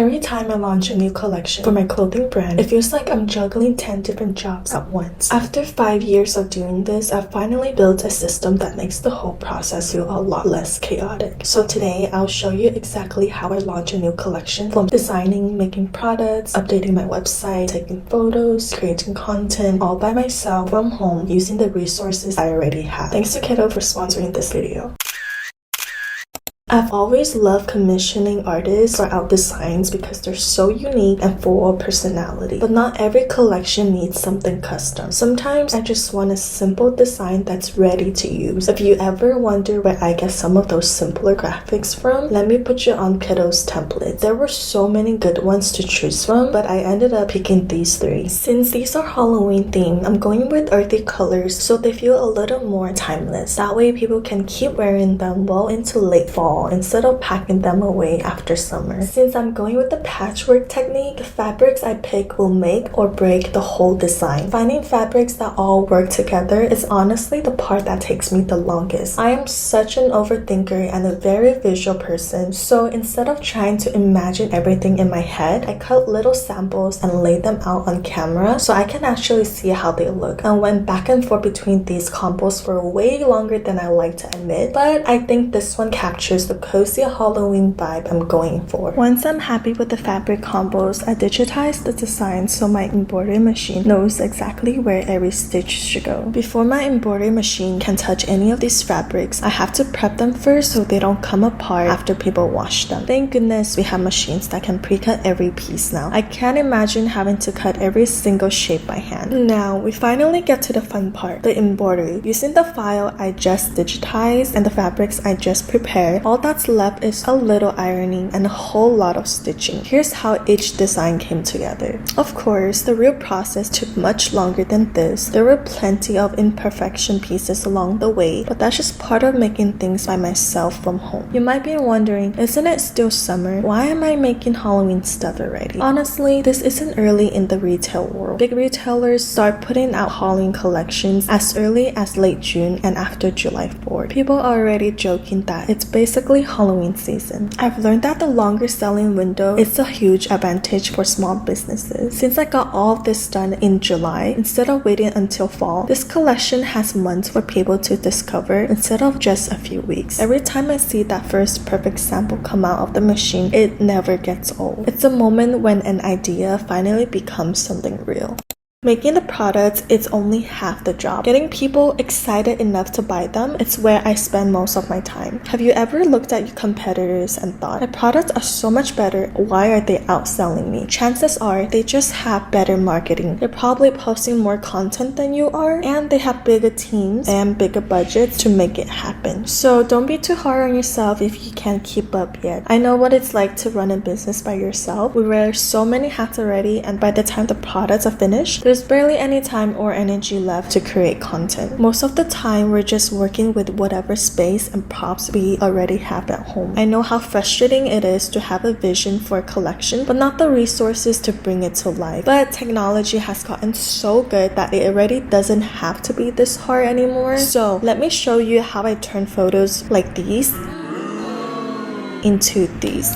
Every time I launch a new collection for my clothing brand, it feels like I'm juggling 10 different jobs at once. After 5 years of doing this, I've finally built a system that makes the whole process feel a lot less chaotic. So today, I'll show you exactly how I launch a new collection, from designing, making products, updating my website, taking photos, creating content, all by myself from home using the resources I already have. Thanks to Kittl for sponsoring this video. I've always loved commissioning artists for out designs because they're so unique and full of personality. But not every collection needs something custom. Sometimes I just want a simple design that's ready to use. If you ever wonder where I get some of those simpler graphics from, let me put you on Kittl's templates. There were so many good ones to choose from, but I ended up picking these 3. Since these are Halloween themed, I'm going with earthy colors so they feel a little more timeless. That way people can keep wearing them well into late fall instead of packing them away after summer. Since I'm going with the patchwork technique, the fabrics I pick will make or break the whole design. Finding fabrics that all work together is honestly the part that takes me the longest. I am such an overthinker and a very visual person, so instead of trying to imagine everything in my head, I cut little samples and lay them out on camera so I can actually see how they look. I went back and forth between these combos for way longer than I like to admit, but I think this one captures the cozy Halloween vibe I'm going for. Once I'm happy with the fabric combos, I digitize the design so my embroidery machine knows exactly where every stitch should go. Before my embroidery machine can touch any of these fabrics, I have to prep them first so they don't come apart after people wash them. Thank goodness we have machines that can pre-cut every piece now. I can't imagine having to cut every single shape by hand. Now we finally get to the fun part, the embroidery. Using the file I just digitized and the fabrics I just prepared, all that's left is a little ironing and a whole lot of stitching. Here's how each design came together. Of course, the real process took much longer than this. There were plenty of imperfection pieces along the way, but that's just part of making things by myself from home. You might be wondering, isn't it still summer? Why am I making Halloween stuff already? Honestly, this isn't early in the retail world. Big retailers start putting out Halloween collections as early as late June and after July 4th. People are already joking that it's basically Halloween season. I've learned that the longer selling window is a huge advantage for small businesses. Since I got all of this done in July, instead of waiting until fall, this collection has months for people to discover instead of just a few weeks. Every time I see that first perfect sample come out of the machine, it never gets old. It's a moment when an idea finally becomes something real. Making the products is only half the job. Getting people excited enough to buy them, it's where I spend most of my time. Have you ever looked at your competitors and thought, my products are so much better, why are they outselling me? Chances are they just have better marketing. They're probably posting more content than you are, and they have bigger teams and bigger budgets to make it happen. So don't be too hard on yourself if you can't keep up yet. I know what it's like to run a business by yourself. We wear so many hats already, and by the time the products are finished, there's barely any time or energy left to create content. Most of the time, we're just working with whatever space and props we already have at home. I know how frustrating it is to have a vision for a collection, but not the resources to bring it to life. But technology has gotten so good that it already doesn't have to be this hard anymore. So let me show you how I turn photos like these into these,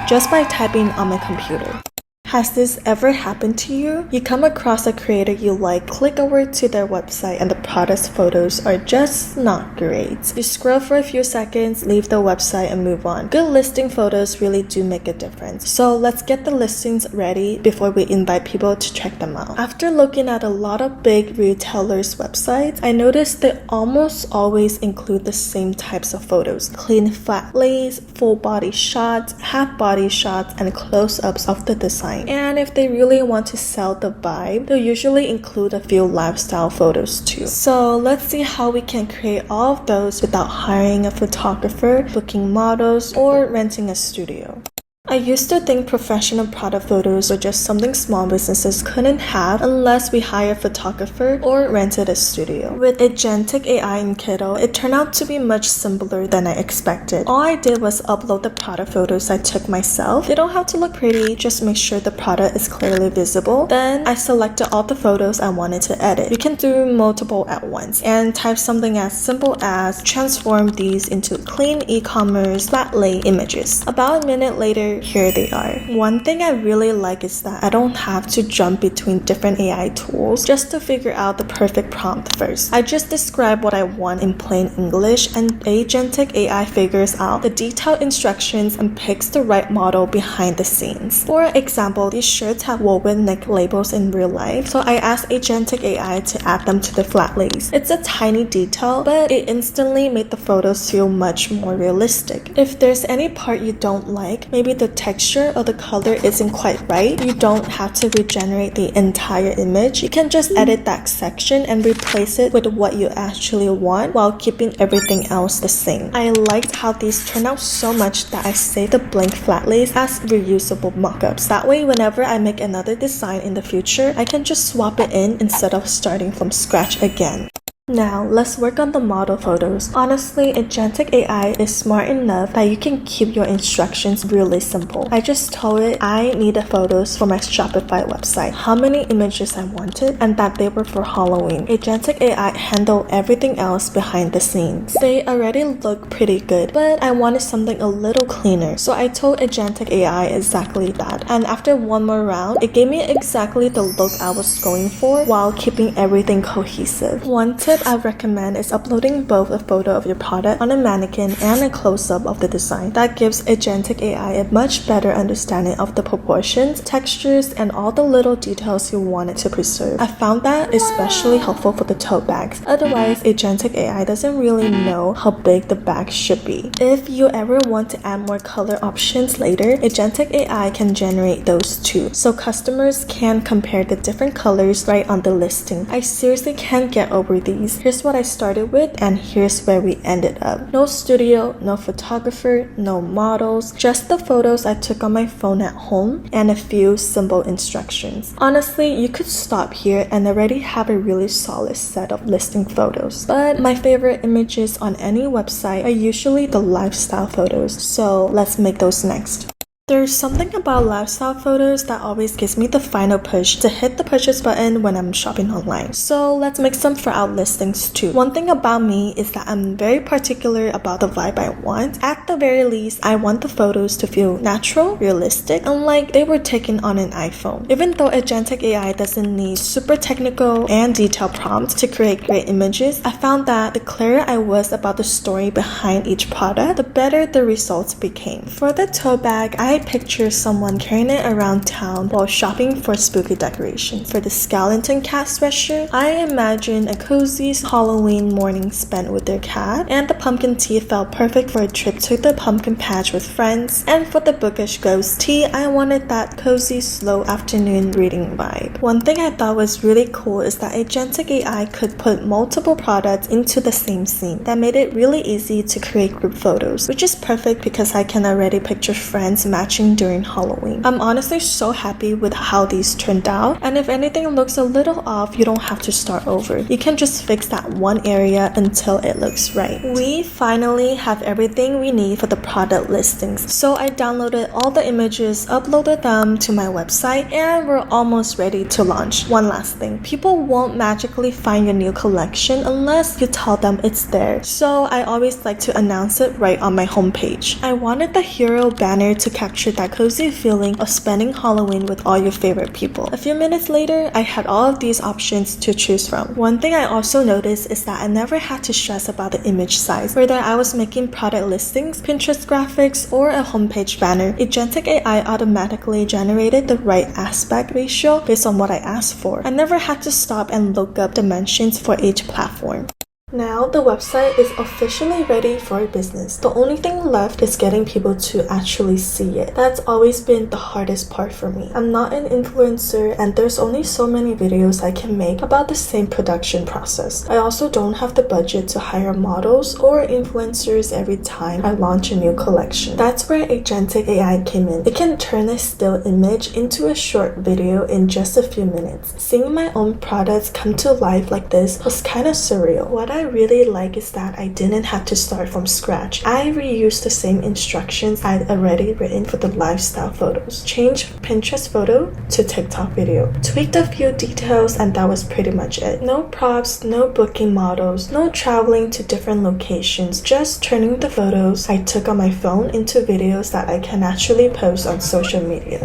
just by typing on my computer. Has this ever happened to you? You come across a creator you like, click over to their website, and the product's photos are just not great. You scroll for a few seconds, leave the website, and move on. Good listing photos really do make a difference. So let's get the listings ready before we invite people to check them out. After looking at a lot of big retailers' websites, I noticed they almost always include the same types of photos. Clean flat lays, full body shots, half body shots, and close-ups of the design. And if they really want to sell the vibe, they'll usually include a few lifestyle photos too. So let's see how we can create all of those without hiring a photographer, booking models, or renting a studio. I used to think professional product photos were just something small businesses couldn't have unless we hired a photographer or rented a studio. With Agentic AI in Kittl, it turned out to be much simpler than I expected. All I did was upload the product photos I took myself. They don't have to look pretty, just make sure the product is clearly visible. Then I selected all the photos I wanted to edit. You can do multiple at once and type something as simple as transform these into clean e-commerce flat lay images. About a minute later, here they are. One thing I really like is that I don't have to jump between different AI tools just to figure out the perfect prompt first. I just describe what I want in plain English and Agentic AI figures out the detailed instructions and picks the right model behind the scenes. For example, these shirts have woven neck labels in real life, so I asked Agentic AI to add them to the Flatlays. It's a tiny detail, but it instantly made the photos feel much more realistic. If there's any part you don't like, maybe the texture or the color isn't quite right, you don't have to regenerate the entire image. You can just edit that section and replace it with what you actually want while keeping everything else the same. I liked how these turned out so much that I saved the blank Flatlays as reusable mockups. That way, whenever I make another design in the future, I can just swap it in instead of starting from scratch again. Now, let's work on the model photos. Honestly, Agentic AI is smart enough that you can keep your instructions really simple. I just told it I needed photos for my Shopify website, how many images I wanted, and that they were for Halloween. Agentic AI handled everything else behind the scenes. They already look pretty good, but I wanted something a little cleaner, so I told Agentic AI exactly that. And after one more round, it gave me exactly the look I was going for while keeping everything cohesive. One tip I recommend is uploading both a photo of your product on a mannequin and a close-up of the design. That gives Agentic AI a much better understanding of the proportions, textures, and all the little details you want it to preserve. I found that especially helpful for the tote bags. Otherwise, Agentic AI doesn't really know how big the bag should be. If you ever want to add more color options later, Agentic AI can generate those too, so customers can compare the different colors right on the listing. I seriously can't get over these. Here's what I started with, and here's where we ended up. No studio, no photographer, no models, just the photos I took on my phone at home and a few simple instructions. Honestly, you could stop here and already have a really solid set of listing photos. But my favorite images on any website are usually the lifestyle photos, so let's make those next. There's something about lifestyle photos that always gives me the final push to hit the purchase button when I'm shopping online. So let's make some for our listings too. One thing about me is that I'm very particular about the vibe I want. At the very least, I want the photos to feel natural, realistic, and like they were taken on an iPhone. Even though Agentic AI doesn't need super technical and detailed prompts to create great images, I found that the clearer I was about the story behind each product, the better the results became. For the tote bag, I picture someone carrying it around town while shopping for spooky decorations. For the skeleton cat sweatshirt, I imagine a cozy Halloween morning spent with their cat, and the pumpkin tee felt perfect for a trip to the pumpkin patch with friends. And for the bookish ghost tee, I wanted that cozy slow afternoon reading vibe. One thing I thought was really cool is that Agentic AI could put multiple products into the same scene. That made it really easy to create group photos, which is perfect because I can already picture friends matching during Halloween. I'm honestly so happy with how these turned out, and if anything looks a little off, you don't have to start over. You can just fix that one area until it looks right. We finally have everything we need for the product listings, so I downloaded all the images, uploaded them to my website, and we're almost ready to launch. One last thing, people won't magically find your new collection unless you tell them it's there, so I always like to announce it right on my homepage. I wanted the hero banner to capture that cozy feeling of spending Halloween with all your favorite people. A few minutes later, I had all of these options to choose from. One thing I also noticed is that I never had to stress about the image size. Whether I was making product listings, Pinterest graphics, or a homepage banner, Agentic AI automatically generated the right aspect ratio based on what I asked for. I never had to stop and look up dimensions for each platform. Now the website is officially ready for business. The only thing left is getting people to actually see it. That's always been the hardest part for me. I'm not an influencer, and there's only so many videos I can make about the same production process. I also don't have the budget to hire models or influencers every time I launch a new collection. That's where Agentic AI came in. It can turn a still image into a short video in just a few minutes. Seeing my own products come to life like this was kind of surreal. What I I really like is that I didn't have to start from scratch. I reused the same instructions I'd already written for the lifestyle photos. Changed Pinterest photo to TikTok video. Tweaked a few details and that was pretty much it. No props, no booking models, no traveling to different locations, just turning the photos I took on my phone into videos that I can actually post on social media.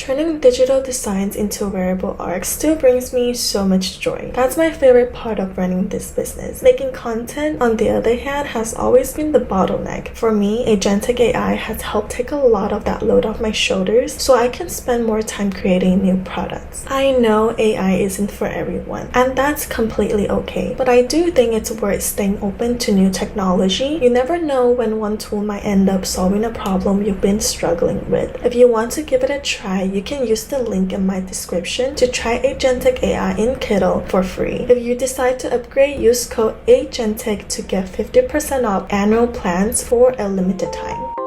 Turning digital designs into wearable art still brings me so much joy. That's my favorite part of running this business. Making content, on the other hand, has always been the bottleneck. For me, Agentic AI has helped take a lot of that load off my shoulders so I can spend more time creating new products. I know AI isn't for everyone, and that's completely okay, but I do think it's worth staying open to new technology. You never know when one tool might end up solving a problem you've been struggling with. If you want to give it a try, you can use the link in my description to try Agentic AI in Kittl for free. If you decide to upgrade, use code AGENTIC to get 50% off annual plans for a limited time.